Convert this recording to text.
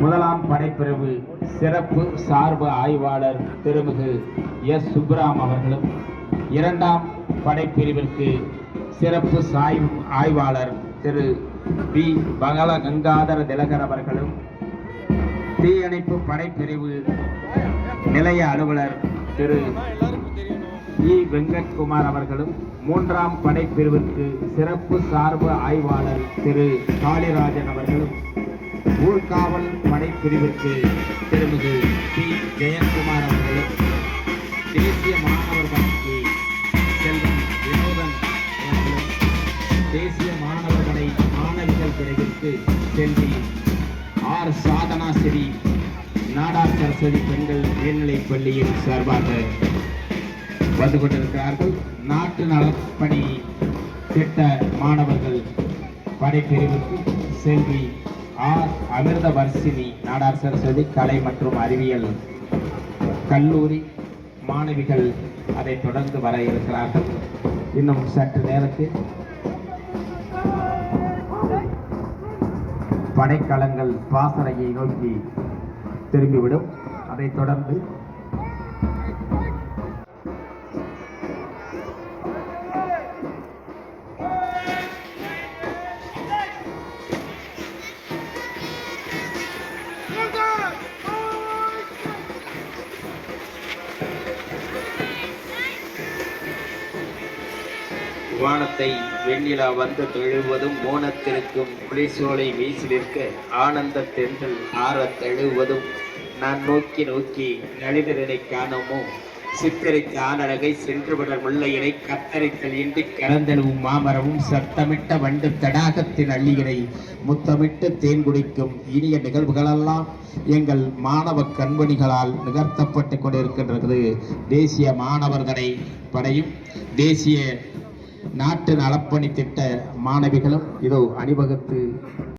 முதலாம் படைப்பிரிவு சிறப்பு சார்பு ஆய்வாளர் திருமிகு எஸ். சுப்ராம் அவர்களும், இரண்டாம் படைப்பிரிவிற்கு சிறப்பு ஆய்வாளர் திரு பி. கங்காதர திலகர் அவர்களும், தீயணைப்பு படைப்பிரிவு நிலைய அலுவலர் திரு இ. வெங்கட்குமார் அவர்களும், மூன்றாம் படைப்பிரிவிற்கு சிறப்பு சார்பு ஆய்வாளர் திரு காளிராஜன் அவர்களும், ஊர்காவல் படைப்பிரிவிற்கு திருமிகு பி. ஜெயக்குமார் அவர்களும், தேசிய மாணவர் படைக்கு செல்வம் வினோதன் அவர்களும், தேசிய மாணவர் படை மாணவிகள் பிரிவிற்கு செல்வி ஆர். சாதனா ஸ்ரீ நாடார் சரஸ்வதி பெண்கள் மேல்நிலைப் பள்ளியின் சார்பாக வந்து கொண்டிருக்கிறார்கள். நாட்டு நலப்பணி திட்ட மாணவர்கள் படைப்பிரிவுக்கு செல்வி ஆர். அமிர்தவர்ஷினி நாடார் சரஸ்வதி கலை மற்றும் அறிவியல் கல்லூரி மாணவிகள் அதை தொடர்ந்து வர இருக்கிறார்கள். இன்னும் சற்று நேரத்தில் படைக்கலங்கள் பாசறையை நோக்கி திரும்பிவிடும். அதைத் தொடர்ந்து வானத்தை வெண்ணிலா வந்து தழுவதும், மோனத்திற்கும் புலிசோலை வீசிலிருக்க ஆனந்த தென்றல் ஆறத் தழுவதும், நான் நோக்கி நோக்கி நளிதரனை காணமோ சித்தரித்த ஆனழகை சென்றுவிடர் முல்லையினை கத்தரித்தல் இன்றி கலந்தெழுவும் மாமரமும் சத்தமிட்ட வண்டு தடாகத்தின் அள்ளியினை முத்தமிட்டு தேன் குடிக்கும் இனிய நிகழ்வுகளெல்லாம் எங்கள் மாணவ கண்மணிகளால் நிகழ்த்தப்பட்டு கொண்டிருக்கின்றது. தேசிய மாணவர் படையும் தேசிய நாட்டு நலப்பணி திட்ட மாணவிகளும் இதோ அணிவகுத்து